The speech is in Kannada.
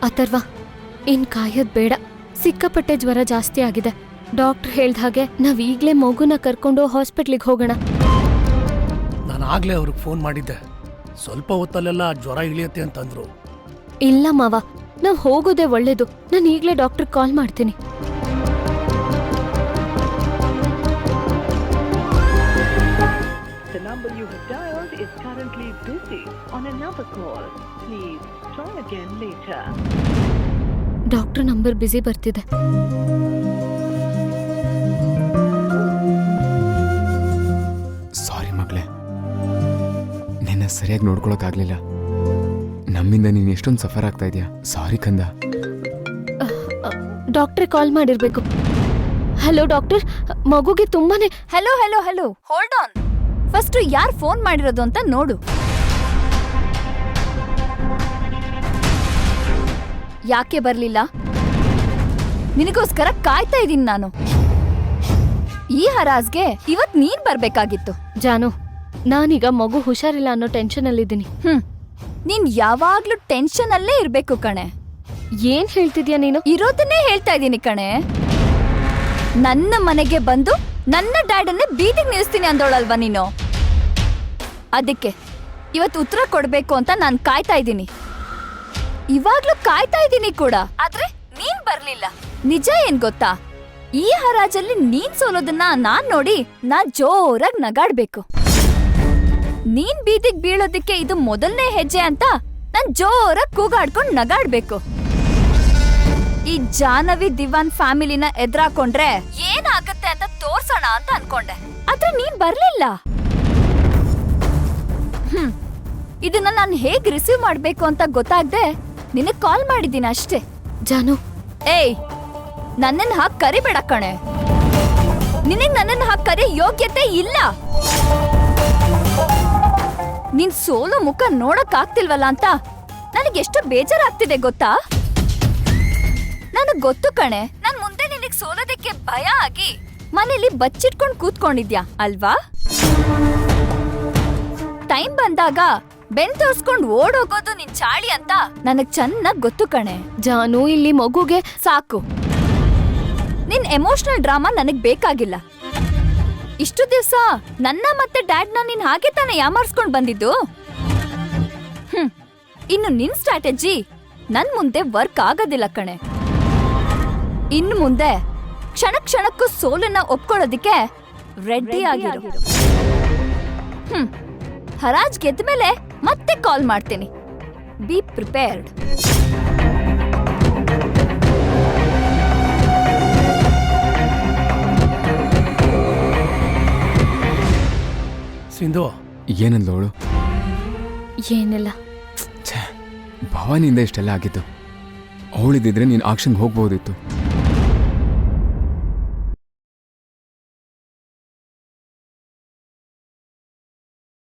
ಅಥರ್ವ, ಇನ್ ಕಾಯೋದ್ ಬೇಡ. ಸಿಕ್ಕಾಪಟ್ಟೆ ಜ್ವರ ಜಾಸ್ತಿ ಆಗಿದೆ. ಡಾಕ್ಟರ್ ಹೇಳ್ದ ಹಾಗೆ ನಾವ್ ಈಗ್ಲೇ ಮಗುನ ಕರ್ಕೊಂಡು ಹಾಸ್ಪಿಟ್ಲಿಗೆ ಹೋಗೋಣ. ನಾನು ಆಗ್ಲೇ ಅವ್ರಿಗೆ ಫೋನ್ ಮಾಡಿದ್ದೆ. ಸ್ವಲ್ಪ ಹೊತ್ತಲ್ಲೆಲ್ಲ ಜ್ವರ ಇಳಿಯತ್ತೆ ಅಂತಂದ್ರು. ಇಲ್ಲ ಮಾವ, ನಾವ್ ಹೋಗೋದೇ ಒಳ್ಳೇದು. ನಾನು ಈಗ್ಲೇ ಡಾಕ್ಟರ್ ಕಾಲ್ ಮಾಡ್ತೀನಿ. The number you have dialed is currently busy on another call. Please try again later. Doctor number busy ಬರ್ತಿದೆ. ಸಾರಿ ಮಗಳೇ, ನಿನ್ನ ಸರಿಯಾಗಿ ನೋಡ್ಕೊಳಕ್ಕಾಗ್ಲಿಲ್ಲ. ನಮ್ಮಿಂದ ನೀನು ಎಷ್ಟೊಂದು ಸಫರ್ ಆಗ್ತಾ ಇದೆಯಾ. ಸಾರಿ ಕಂದ. ಡಾಕ್ಟ್ರೆ ಕಾಲ್ ಮಾಡಿರ್ಬೇಕು. ಹಲೋ ಡಾಕ್ಟರ್, ಮಗುಗೆ ತುಂಬಾನೇ. Hello hello hello, hold on. First ಯಾರ್ ಫೋನ್ ಮಾಡಿರೋದು ಅಂತ ನೋಡು. ಯಾಕೆ ಬರ್ಲಿಲ್ಲ? ನಿನಗೋಸ್ಕರ ಕಾಯ್ತಾ ಇದೀನಿ ನಾನು. ಈ ಹರಾಜ್ಗೆ ಇವತ್ ನೀನ್ ಬರ್ಬೇಕಾಗಿತ್ತು. ಜಾನು, ನಾನೀಗ ಮಗು ಹುಷಾರಿಲ್ಲ ಅನ್ನೋ ಟೆನ್ಷನ್ ಅಲ್ಲಿದ್ದೀನಿ. ನೀನ್ ಯಾವಾಗ್ಲೂ ಟೆನ್ಷನ್ ಅಲ್ಲೇ ಇರ್ಬೇಕು ಕಣೆ. ಏನ್ ಹೇಳ್ತಿದ್ಯಾ ನೀನು? ಇರೋದನ್ನೇ ಹೇಳ್ತಾ ಇದೀನಿ ಕಣೆ. ನನ್ನ ಮನೆಗೆ ಬಂದು ನನ್ನ ಡ್ಯಾಡನ್ನೇ ಬೀದಿಗೆ ನಿಲ್ಲಿಸ್ತೀನಿ ಅಂದೋಳಲ್ವಾ ನೀನು? ಅದಕ್ಕೆ ಇವತ್ತು ಉತ್ತರ ಕೊಡ್ಬೇಕು ಅಂತ ನಾನ್ ಕಾಯ್ತಾ ಇದ್ದೀನಿ. ಇವಾಗ್ಲೂ ಕಾಯ್ತಾ ಇದ್ದೀನಿ ಕೂಡ. ಆದ್ರೆ ನೀನ್ ಬರ್ಲಿಲ್ಲ. ನಿಜ ಏನ್ ಗೊತ್ತಾ? ಈ ಹರಾಜಲ್ಲಿ ನೀನ್ ಸೋಲೋದನ್ನ ನಾನ್ ನೋಡಿ ನಾನ್ ಜೋರಾಗಿ ನಗಾಡ್ಬೇಕು. ನೀನ್ ಬೀದಿಗೆ ಬೀಳೋದಕ್ಕೆ ಇದು ಮೊದಲನೇ ಹೆಜ್ಜೆ ಅಂತ ನಾನ್ ಜೋರಾಗಿ ಕೂಗಾಡ್ಕೊಂಡ್ ನಗಾಡ್ಬೇಕು. ಈ ಜಾಹ್ನವಿ ದಿವಾನ್ ಫ್ಯಾಮಿಲಿನ ಎದುರಾಕೊಂಡ್ರೆ ಏನಾಗತ್ತೆ ಅಂತ ತೋರ್ಸೋಣ ಅಂತ ಅನ್ಕೊಂಡೆ. ಆದ್ರೆ ನೀನ್ ಬರ್ಲಿಲ್ಲ. ಇದನ್ನ ನಾನು ಹೇಗ್ ರಿಸೀವ್ ಮಾಡ್ಬೇಕು ಅಂತ ಗೊತ್ತಾಗ್ದೆ ನಿನಗ್ ಕಾಲ್ ಮಾಡಿದ್ದೀನಿ ಅಷ್ಟೇ. ಜಾನು, ಏಯ್, ನನ್ನನ್ನ ಹಾಕ್ ಕರಿಬೇಡ ಕಣೆ. ನಿನಗ್ ನನ್ನನ್ನ ಹಾಕ್ ಕರಿ ಯೋಗ್ಯತೆ ಇಲ್ಲ. ನಿನ್ ಸೋಲು ಮುಖ ನೋಡಕ್ ಆಗ್ತಿಲ್ವಲ್ಲ ಅಂತ ನನಗೆಷ್ಟು ಬೇಜಾರಾಗ್ತಿದೆ ಗೊತ್ತಾ? ನನಗ್ ಗೊತ್ತು ಕಣೆ, ನಾನ್ ಮುಂದೆ ನಿನಗ್ ಸೋಲೋದಕ್ಕೆ ಭಯ ಆಗಿ ಮನೇಲಿ ಬಚ್ಚಿಟ್ಕೊಂಡ್ ಕೂತ್ಕೊಂಡಿದ್ಯಾ ಅಲ್ವಾ? ಟೈಮ್ ಬಂದಾಗ ಬೆನ್ ತೋರ್ಸ್ಕೊಂಡ್ ಓಡೋಗೋದು ನಿನ್ ಚಾಳಿ ಅಂತ ನನಗ್ ಚೆನ್ನಾಗ್ ಗೊತ್ತು ಕಣೆ. ಜಾನು, ಇಲ್ಲಿ ಮಗುಗೆ ಸಾಕು. ನಿನ್ ಎಮೋಷನಲ್ ಡ್ರಾಮಾ ನನಗ್ ಬೇಕಾಗಿಲ್ಲ. ಇಷ್ಟು ದಿವ್ಸ ನನ್ನ ಮತ್ತೆ ಡ್ಯಾಡ್ನ ನೀನ್ ಹಾಗೆ ತಾನೆ ಯಾಮಾರ್ಸ್ಕೊಂಡ್ ಬಂದಿದ್ದು. ಇನ್ನು ನಿನ್ ಸ್ಟ್ರಾಟಜಿ ನನ್ ಮುಂದೆ ವರ್ಕ್ ಆಗೋದಿಲ್ಲ ಕಣೆ. ಇನ್ನು ಮುಂದೆ ಕ್ಷಣ ಕ್ಷಣಕ್ಕೂ ಸೋಲನ್ನ ಒಪ್ಕೊಳ್ಳೋದಿಕ್ಕೆ ರೆಡಿ ಆಗಿರು. ಹರಾಜ್ ಗೆದ್ದ ಮೇಲೆ ಮತ್ತೆ ಕಾಲ್ ಮಾಡ್ತೀನಿ. Be prepared. ಸಿಂಧು, ಏನಂದವಳು? ಏನಿಲ್ಲ. ಭವಾನಿಯಿಂದ ಇಷ್ಟೆಲ್ಲ ಆಗಿತ್ತು. ಅವಳಿದ್ದಿದ್ರೆ ನೀನು ಆಕ್ಷನ್ಗೆ ಹೋಗ್ಬೋದಿತ್ತು.